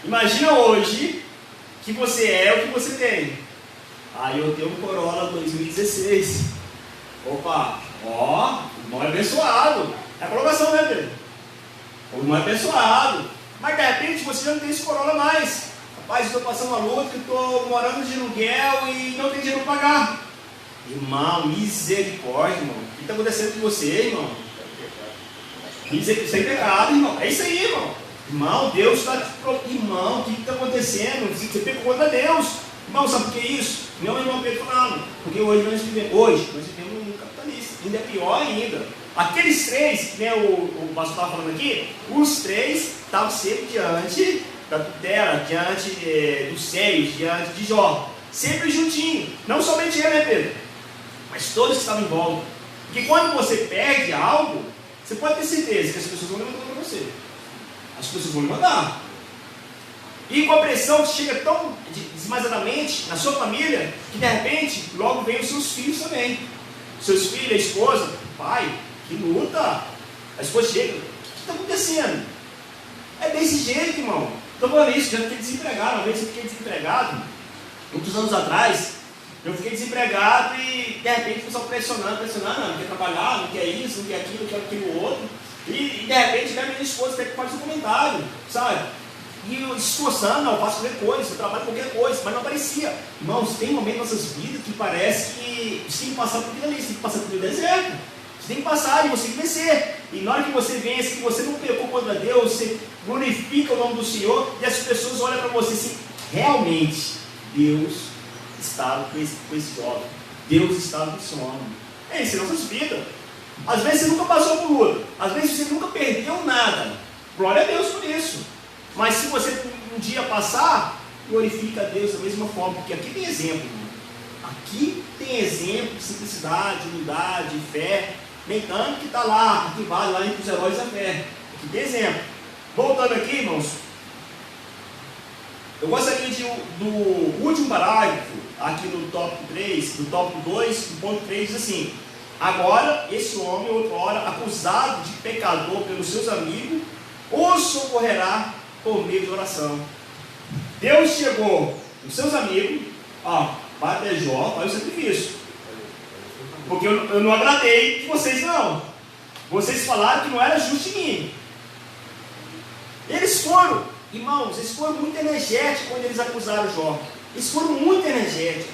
Imagina hoje que você é o que você tem. Aí eu tenho um Corolla 2016. Opa, ó, o irmão é abençoado. É a colocação, né, Pedro? O irmão é abençoado. Mas de repente você já não tem esse Corolla mais. Rapaz, eu estou passando uma luta, estou morando de aluguel e não tenho dinheiro para pagar. Irmão, misericórdia, irmão. O que está acontecendo com você, irmão? Misericórdia, sem pecado, irmão. É isso aí, irmão. Irmão, Deus está... Irmão, o que está acontecendo? Você pecou contra Deus. Irmão, sabe por que isso? Meu irmão Pedro falando. Porque hoje nós vivemos um capitalista. Ainda é pior ainda. Aqueles três, que o pastor estava falando aqui, os três estavam sempre diante da tutela, diante dos seios, diante de Jó. Sempre juntinho. Não somente ele, né, Pedro? Mas todos que estavam em volta. Porque quando você perde algo, você pode ter certeza que as pessoas vão levantar para você. As pessoas vão levantar. E com a pressão que chega tão desmasadamente na sua família, que de repente logo vem os seus filhos também. Seus filhos, a esposa, pai, que luta. A esposa chega, o que está acontecendo? É desse jeito, irmão. Estou falando isso, já fiquei desempregado. Uma vez eu fiquei desempregado, muitos anos atrás, eu fiquei desempregado e de repente o pessoal pressionando, não quer trabalhar, não quer isso, não quer aquilo, não quer aquilo outro. E de repente a minha esposa até que faz um comentário, sabe? e se esforçando, não, eu faço qualquer coisa, eu trabalho qualquer coisa, mas não aparecia. Irmãos, tem momentos em nossas vidas que parece que você tem que passar por aquilo ali, você tem que passar por aquele deserto. Você tem que passar e você tem que vencer. E na hora que você vence, que você não pecou contra Deus, você glorifica o nome do Senhor, e as pessoas olham para você assim, realmente, Deus estava com esse jovem. Deus estava com esse homem. É isso, em nossas vidas. Às vezes você nunca passou por luta. Às vezes você nunca perdeu nada. Glória a Deus por isso. Mas se você um dia passar, glorifica a Deus da mesma forma. Porque aqui tem exemplo. Irmão. Aqui tem exemplo de simplicidade, humildade, fé. Nem tanto que está lá, que vale lá entre os heróis da fé. Aqui tem exemplo. Voltando aqui, irmãos. Eu gostaria do último parágrafo, aqui no tópico 3, do tópico 2, do ponto 3, diz assim: agora, esse homem, outrora, acusado de pecador pelos seus amigos, o socorrerá por meio de oração. Deus chegou nos seus amigos, ó, vai até Jó, faz o sacrifício. Porque eu não agradei de vocês, não. Vocês falaram que não era justo em mim. Eles foram, irmãos, eles foram muito energéticos quando eles acusaram Jó. Eles foram muito energéticos.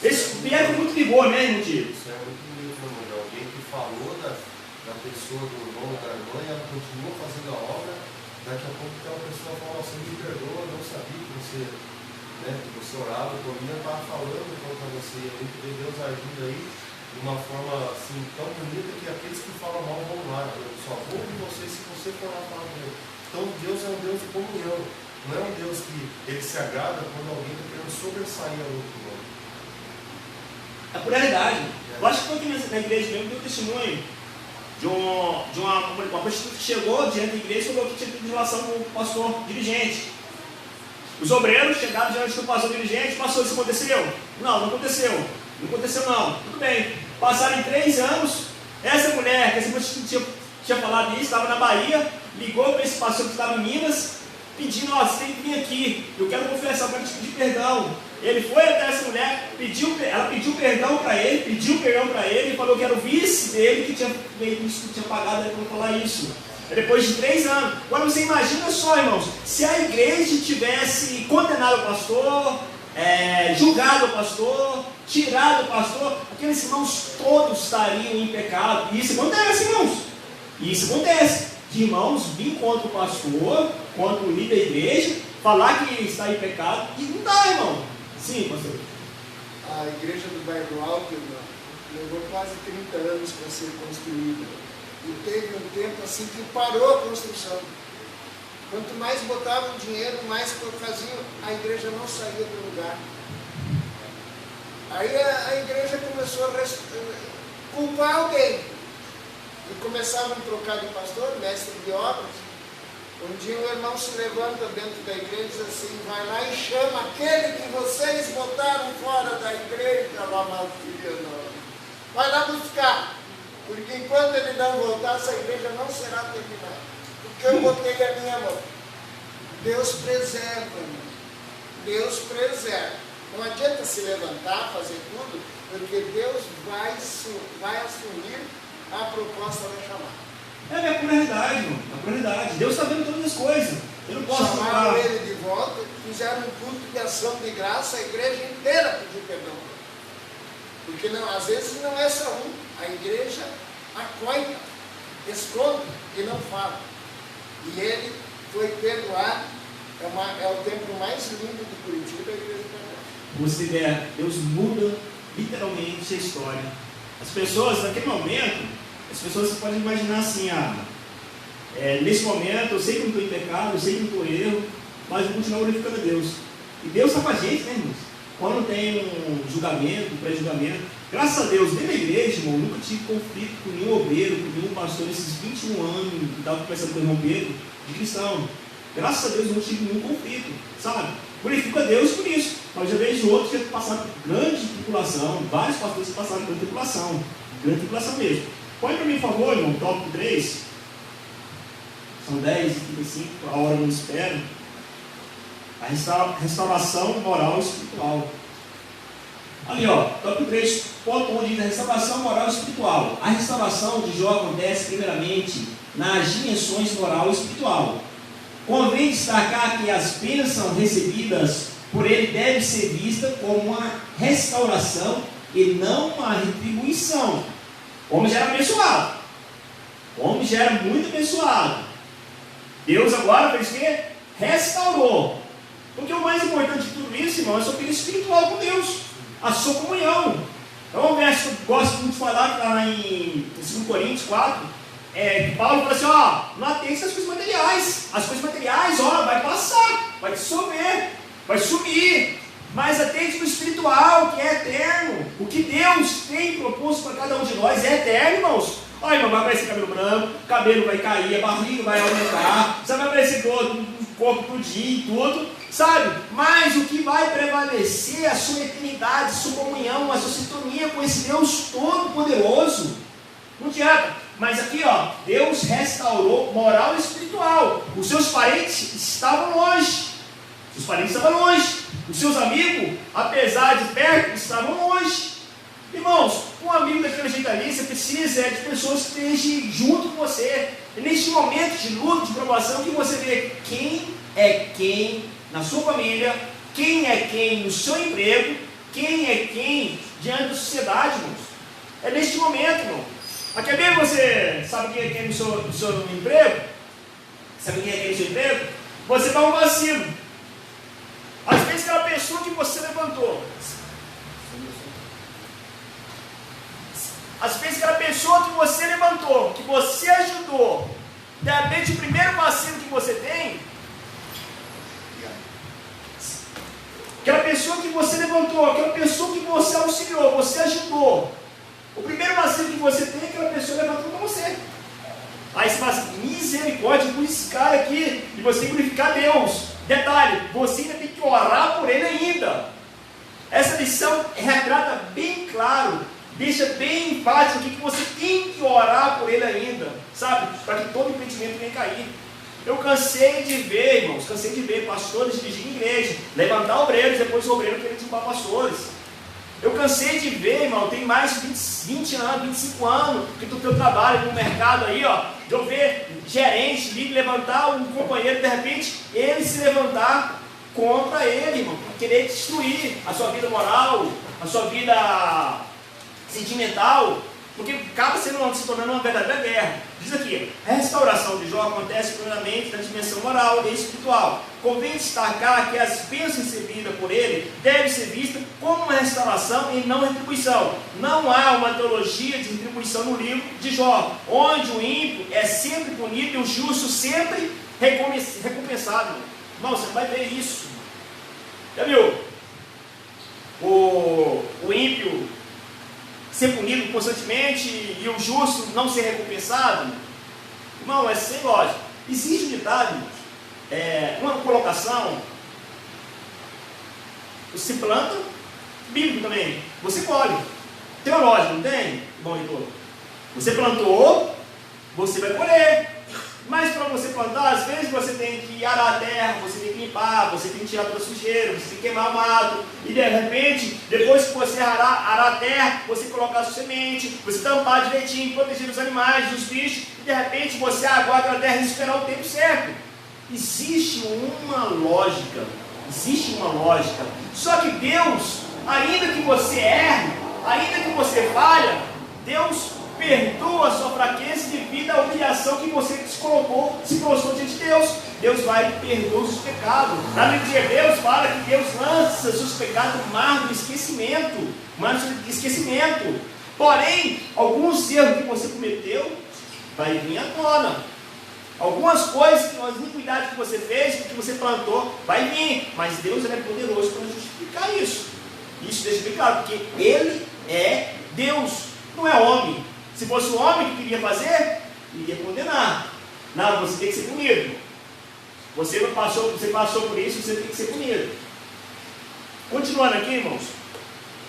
Eles vieram com muito vigor, né, irmão Tio? Isso é muito bonito, irmão. Alguém que falou da pessoa, do irmão, da irmã, e ela continuou fazendo a obra. Daqui a pouco aquela pessoa fala: você me perdoa, não sabia que você, né, que você orava por mim, eu estava falando contra você. E aí Deus agindo aí de uma forma assim tão bonita que aqueles que falam mal vão lá. Eu só vou ouvir você se você for lá falar com ele. Então Deus é um Deus de comunhão. Não é um Deus que ele se agrada quando alguém está querendo sobressair a outro nome. É por realidade. Eu acho que foi aqui na igreja mesmo, deu testemunho de uma prostituta que chegou diante da igreja e falou que tinha tido relação com o pastor dirigente. Os obreiros chegaram diante do pastor dirigente: pastor, isso aconteceu? Não aconteceu. Não aconteceu não. Tudo bem. Passaram em 3 anos, essa mulher, que essa prostituta tinha falado isso, estava na Bahia, ligou para esse pastor que estava em Minas, pedindo: ó, você tem que vir aqui, eu quero confessar, eu quero te pedir perdão. Ele foi até essa mulher, ela pediu perdão para ele, e falou que era o vice dele que tinha pagado ele para falar isso. Depois de 3 anos. Agora você imagina só, irmãos, se a igreja tivesse condenado o pastor, julgado o pastor, tirado o pastor, aqueles irmãos todos estariam em pecado. E isso acontece, irmãos. Isso acontece. De irmãos vir contra o pastor, contra o líder da igreja, falar que está em pecado, e não dá, irmão. Sim, pastor. A igreja do Bairro Alto, irmão, levou quase 30 anos para ser construída. E teve um tempo assim que parou a construção. Quanto mais botavam dinheiro, mais faziam, a igreja não saía do lugar. Aí a igreja começou a culpar alguém. E começavam a trocar de pastor, mestre de obras. Um dia um irmão se levanta dentro da igreja e diz assim: vai lá e chama aquele que vocês botaram fora da igreja. Vai lá buscar, porque enquanto ele não voltar, essa igreja não será terminada. Porque eu botei a minha mão. Deus preserva, irmão. Deus preserva. Não adianta se levantar, fazer tudo, porque Deus vai assumir a proposta da chamada. É a pluralidade, irmão. A pluralidade. Deus está vendo todas as coisas. Eu não posso chamaram ele de volta, fizeram um culto de ação de graça, a igreja inteira pediu perdão. Porque não, às vezes não é só um, a igreja acoita, esconde e não fala. E ele foi perdoado. É o templo mais lindo de Curitiba, a igreja perdoada. Você vê, Deus muda literalmente a história. As pessoas, naquele momento, as pessoas podem imaginar assim: nesse momento eu sei que eu não estou em pecado, eu sei que não estou em erro, mas eu continuo glorificando a Deus. E Deus está com a gente, né, irmãos? Quando tem um julgamento, um pré-julgamento, graças a Deus, dentro da igreja, irmão, nunca tive conflito com nenhum obreiro, com nenhum pastor nesses 21 anos que estava conversando com o irmão Pedro, de cristão. Graças a Deus, não tive nenhum conflito, sabe? Glorifico a Deus por isso. Mas já vejo outros que passaram por grande tribulação, vários pastores que passaram por grande tribulação mesmo. Põe para mim, por favor, irmão, tópico 3. São 10h35, a hora não espera. A restauração moral e espiritual. Ali, ó, tópico 3, ponto 1 diz a restauração moral e espiritual. A restauração de Jó acontece primeiramente nas dimensões moral e espiritual. Convém destacar que as bênçãos recebidas por ele devem ser vistas como uma restauração e não uma retribuição. O homem já era abençoado. O homem já era muito abençoado. Deus agora fez o quê? Restaurou. Porque o mais importante de tudo isso, irmão, é a sua vida espiritual com Deus. A sua comunhão. Então, um verso que eu gosto muito de falar, que está lá em 2 Coríntios 4, Paulo fala assim, não atente às coisas materiais. As coisas materiais, vai passar, vai dissolver, vai sumir. Mas atente no espiritual, que é eterno. O que Deus tem proposto para cada um de nós é eterno, irmãos. Irmão, vai aparecer cabelo branco, cabelo vai cair, a barriga vai aumentar, você vai aparecer todo, o corpo todinho e tudo, sabe? Mas o que vai prevalecer é a sua eternidade, a sua comunhão, a sua sintonia com esse Deus todo-poderoso. Não adianta. Mas aqui, Deus restaurou moral e espiritual. Os seus parentes estavam longe. Os parentes estavam longe. Os seus amigos, apesar de perto, estavam longe. Irmãos, um amigo daquele jeito ali, você precisa de pessoas que estejam junto com você. E neste momento de luta, de provação, que você vê quem é quem na sua família, quem é quem no seu emprego, quem é quem diante da sociedade, irmãos. É neste momento, irmão. Mas quer ver você sabe quem é quem no seu emprego? Sabe quem é quem no seu emprego? Você dá um vacilo. Às vezes aquela pessoa que você levantou. Às vezes aquela pessoa que você levantou, que você ajudou, de repente o primeiro vacilo que você tem, aquela pessoa que você levantou, aquela pessoa que você auxiliou, você ajudou, o primeiro vacilo que você tem é aquela pessoa levantou para você. Aí você fala assim, misericórdia por esse cara aqui, e você tem que glorificar Deus. Detalhe, você ainda tem que orar por ele ainda. Essa lição retrata bem claro, deixa bem enfático aqui que você tem que orar por ele ainda, sabe? Para que todo impedimento venha cair. Eu cansei de ver, irmãos, pastores dirigirem igreja, levantar obreiros, depois o obreiro querer derrubar pastores. Eu cansei de ver, irmão, tem mais de 20 anos, 25 anos que tu teu trabalho no mercado aí, de eu ver gerente, líder, levantar um companheiro, de repente, ele se levantar contra ele, irmão, querer destruir a sua vida moral, a sua vida sentimental, porque acaba se tornando uma verdadeira guerra. Diz aqui, a restauração de Jó acontece primeiramente na dimensão moral e espiritual. Convém destacar que as bênçãos recebidas por ele devem ser vistas como uma restauração e não retribuição. Não há uma teologia de retribuição no livro de Jó, onde o ímpio é sempre punido e o justo sempre recompensado. Irmão, você vai ver isso. Já viu? O ímpio ser punido constantemente e o justo não ser recompensado? Irmão, é sem lógica. Existe um ditado, uma colocação, você planta, bíblico também, você colhe. Tem uma lógica, não tem? Bom, Heitor, você plantou, você vai colher. Mas para você plantar, às vezes você tem que arar a terra, você tem que limpar, você tem que tirar toda a sujeira, você tem que queimar o mato, e de repente, depois que você arar a terra, você colocar a sua semente, você tampar direitinho, proteger os animais, os bichos, e de repente você aguarda a terra e esperar o tempo certo. Existe uma lógica, só que Deus, ainda que você erre, ainda que você falha, Deus perdoa a sua fraqueza devido à humilhação que você se prostrou diante de Deus. Deus vai perdoar os seus pecados. Na Bíblia de Hebreus fala que Deus lança seus pecados no mar do esquecimento. Porém, alguns erros que você cometeu vai vir à tona. Algumas coisas, as iniquidades que você fez, que você plantou, vai vir. Mas Deus é poderoso para justificar isso. Isso deixa bem claro, porque Ele é Deus, não é homem. Se fosse o homem que queria fazer, iria condenar. Não, você tem que ser punido. Você passou por isso, você tem que ser punido. Continuando aqui, irmãos.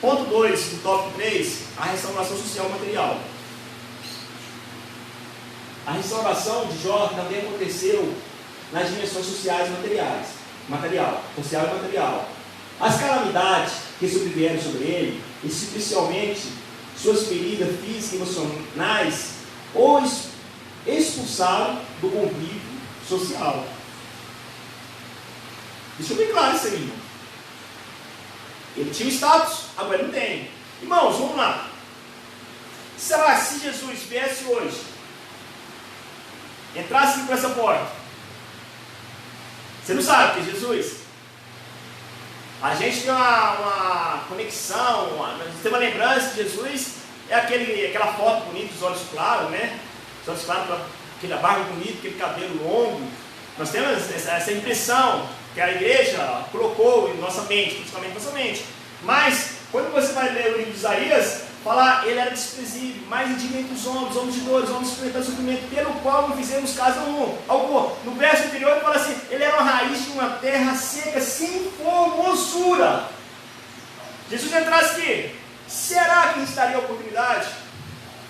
Ponto 2 do tópico 3, a restauração social material. A restauração de Jó também aconteceu nas dimensões sociais e material. Social e material. As calamidades que sobrevieram sobre ele, especialmente suas feridas físicas e emocionais, ou expulsaram do convívio social. Deixou bem claro isso aí, irmão. Ele tinha o status, agora ele não tem. Irmãos, vamos lá. Será que se Jesus viesse hoje, entrasse por essa porta, você não sabe que é Jesus? A gente tem uma conexão, nós temos uma lembrança de Jesus, é aquela foto bonita, os olhos claros, né? Os olhos claros, aquela barba bonita, aquele cabelo longo. Nós temos essa impressão que a igreja colocou em nossa mente, principalmente em nossa mente. Mas, quando você vai ler o livro de Isaías, fala, ele era desprezível, mais indigno dos homens de dores, homens experimentando sofrimento, pelo qual não fizemos caso algum. No verso anterior ele fala assim, ele era uma raiz de uma terra seca, sem formosura. Jesus entrasse aqui, será que estaria a oportunidade?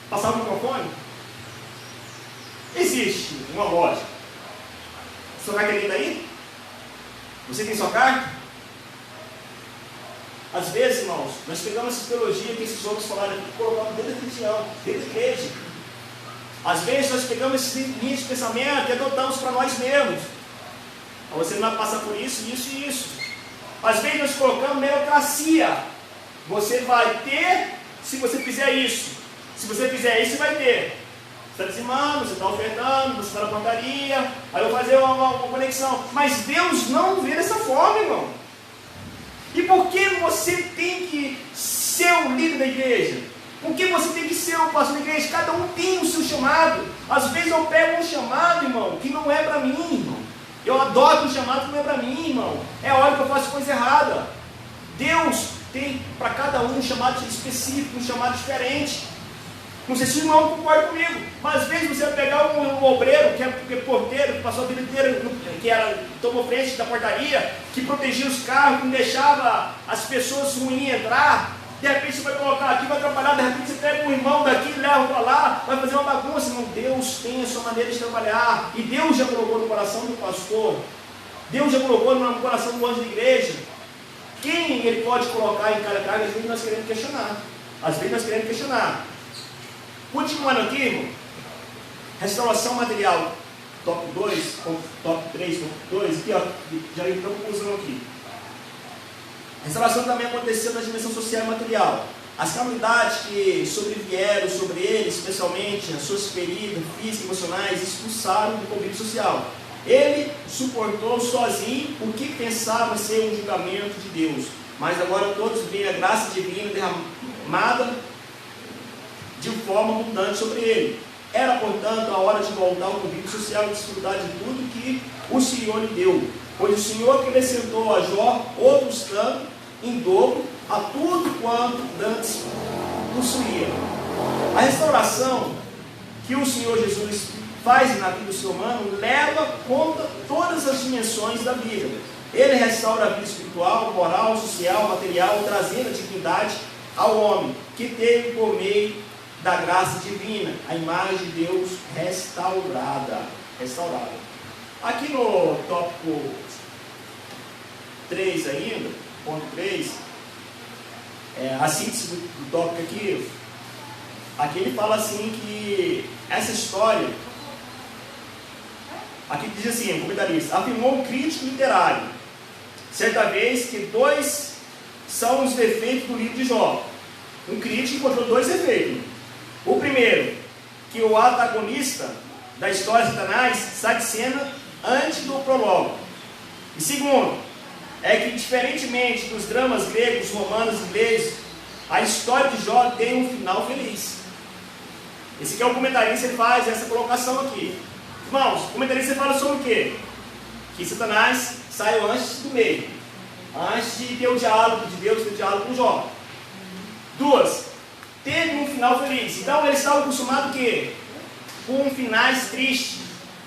Passar o microfone? Existe uma lógica. Sua carta é linda aí? Você tem sua carta? Às vezes, irmãos, nós pegamos essa teologia que esses outros falaram aqui e colocamos dentro da religião, dentro da igreja. Às vezes nós pegamos essas linhas de pensamento e adotamos para nós mesmos. Você não vai passar por isso, isso e isso. Às vezes nós colocamos meritocracia. Você vai ter se você fizer isso. Se você fizer isso, você vai ter. Você está dizimando, você está ofertando, você está na portaria, aí eu vou fazer uma conexão. Mas Deus não vê dessa forma, irmão. E por que você tem que ser o líder da igreja? Por que você tem que ser o pastor da igreja? Cada um tem o seu chamado. Às vezes eu pego um chamado, irmão, que não é para mim, irmão. Eu adoto um chamado que não é para mim, irmão. É hora que eu faço coisa errada. Deus tem para cada um chamado específico, um chamado diferente. Não sei se o irmão concorda comigo, mas às vezes você vai pegar um obreiro, que é porteiro, que passou a vida inteira, tomou frente da portaria, que protegia os carros, que não deixava as pessoas ruins entrar. De repente você vai colocar aqui, vai atrapalhar, de repente você pega um irmão daqui, leva para lá, vai fazer uma bagunça. Irmão, Deus tem a sua maneira de trabalhar, e Deus já colocou no coração do pastor, Deus já colocou no coração do anjo da igreja. Quem ele pode colocar em cada cargo, às vezes nós queremos questionar. Às vezes nós queremos questionar. Continuando aqui, irmão, restauração material, top 2, top 3, top 2, aqui ó, já entrou conclusão aqui. Restauração também aconteceu na dimensão social e material. As calamidades que sobrevieram sobre ele, especialmente as suas feridas físicas e emocionais, expulsaram do convívio social. Ele suportou sozinho o que pensava ser um julgamento de Deus, mas agora todos veem a graça divina derramada de forma abundante sobre ele. Era, portanto, a hora de voltar ao convívio social e desfrutar de tudo que o Senhor lhe deu, pois o Senhor acrescentou a Jó outros tanto em dobro a tudo quanto antes possuía. A restauração que o Senhor Jesus faz na vida do ser humano leva conta todas as dimensões da vida. Ele restaura a vida espiritual, moral, social, material, trazendo a dignidade ao homem que teve por meio da graça divina, a imagem de Deus restaurada. Aqui no tópico 3 ainda, ponto 3, a síntese do tópico aqui ele fala assim que essa história, aqui diz assim, o comentarista, afirmou um crítico literário, certa vez que 2 são os defeitos do livro de Jó. Um crítico encontrou 2 defeitos. O primeiro, que o antagonista da história de Satanás sai de cena antes do prólogo. E segundo, é que diferentemente dos dramas gregos, romanos e ingleses, a história de Jó tem um final feliz. Esse aqui é o comentarista, ele faz essa colocação aqui. Irmãos, o comentarista fala sobre o quê? Que Satanás saiu antes do meio, antes de ter o diálogo de Deus, ter o diálogo com Jó. 2, teve um final feliz. Então eles estavam acostumados o quê? Com finais tristes.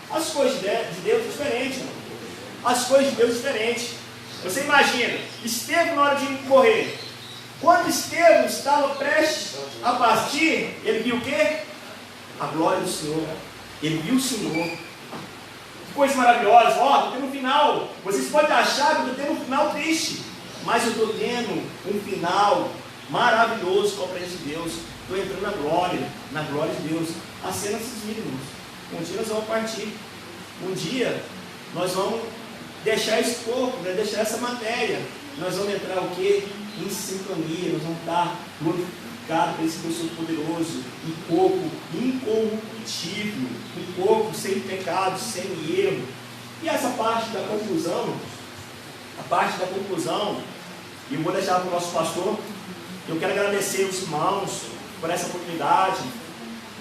As coisas de Deus são diferentes, irmão. As coisas de Deus são diferentes. Você imagina, Estevão na hora de morrer. Quando Estevão estava prestes a partir, ele viu o quê? A glória do Senhor. Ele viu o Senhor. Que coisa maravilhosa. Ó, estou tendo um final. Vocês podem achar que eu estou tendo um final triste, mas eu estou tendo um final maravilhoso com a presença de Deus. Estou entrando na glória de Deus. A cena se irmãos. Um dia nós vamos partir. Um dia nós vamos deixar esse corpo, né? Deixar essa matéria. Nós vamos entrar o quê? Em sintonia, nós vamos estar glorificados por esse Deus Todo-Poderoso, um corpo incorruptível, um corpo sem pecado, sem erro. E essa parte da conclusão, e eu vou deixar para o nosso pastor. Eu quero agradecer os irmãos por essa oportunidade.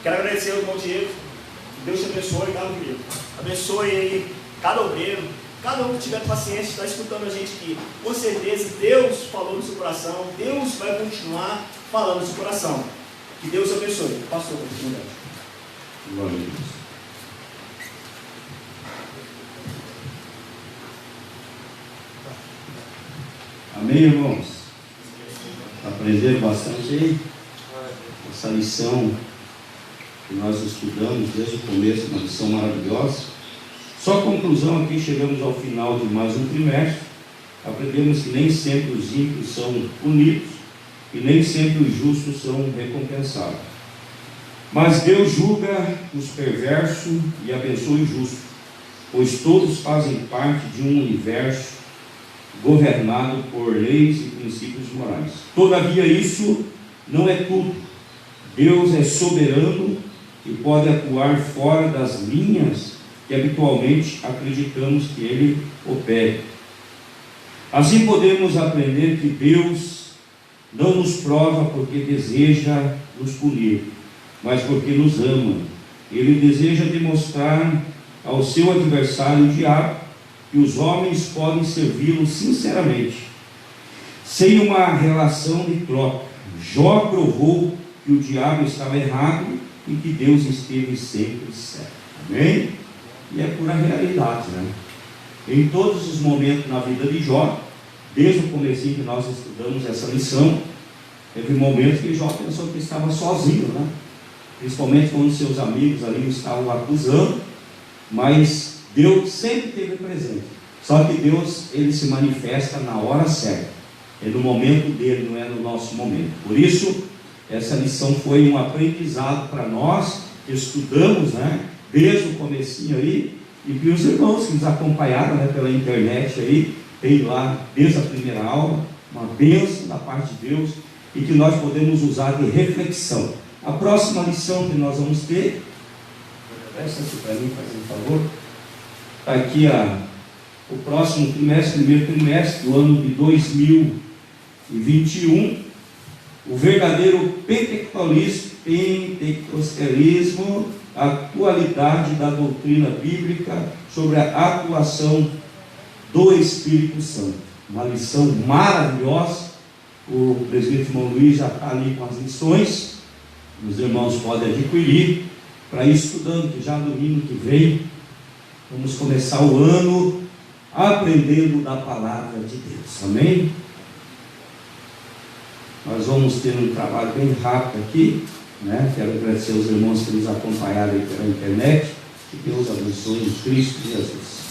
Quero agradecer ao irmão Diego. Deus te abençoe, tá, meu querido? Abençoe aí cada obreiro, cada um que tiver paciência, está escutando a gente aqui. Com certeza, Deus falou no seu coração, Deus vai continuar falando no seu coração. Que Deus abençoe. Pastor, oportunidade. Glória a Deus. Amém, irmãos? Aprenderam bastante aí? Essa lição que nós estudamos desde o começo, uma lição maravilhosa. Só conclusão aqui, chegamos ao final de mais um trimestre. Aprendemos que nem sempre os ímpios são punidos e nem sempre os justos são recompensados. Mas Deus julga os perversos e abençoa os justos, pois todos fazem parte de um universo governado por leis e princípios morais. Todavia, isso não é tudo. Deus é soberano e pode atuar fora das linhas que habitualmente acreditamos que Ele opere. Assim podemos aprender que Deus não nos prova porque deseja nos punir, mas porque nos ama. Ele deseja demonstrar ao seu adversário, o diabo, que os homens podem servi-lo sinceramente, sem uma relação de troca. Jó provou que o diabo estava errado e que Deus esteve sempre certo. Amém? E é pura realidade, né? Em todos os momentos na vida de Jó, desde o começo que nós estudamos essa lição, teve momentos que Jó pensou que estava sozinho, né? Principalmente quando seus amigos ali o estavam acusando, mas Deus sempre esteve presente. Só que Deus, Ele se manifesta na hora certa. É no momento dele, não é no nosso momento. Por isso, essa lição foi um aprendizado para nós, que estudamos, né, desde o comecinho aí, e que os irmãos que nos acompanharam, né, pela internet aí, tem lá, desde a primeira aula, uma bênção da parte de Deus, e que nós podemos usar de reflexão. A próxima lição que nós vamos ter, presta aqui para mim, faz um favor. Está aqui o próximo trimestre, primeiro trimestre do ano de 2021, o verdadeiro pentecostalismo, a atualidade da doutrina bíblica sobre a atuação do Espírito Santo. Uma lição maravilhosa. O presbítero irmão Luiz já está ali com as lições, os irmãos podem adquirir para ir estudando, que já no domingo que vem vamos começar o ano aprendendo da palavra de Deus. Amém? Nós vamos ter um trabalho bem rápido aqui, né? Quero agradecer aos irmãos que nos acompanharam aí pela internet. Que Deus abençoe em Cristo Jesus.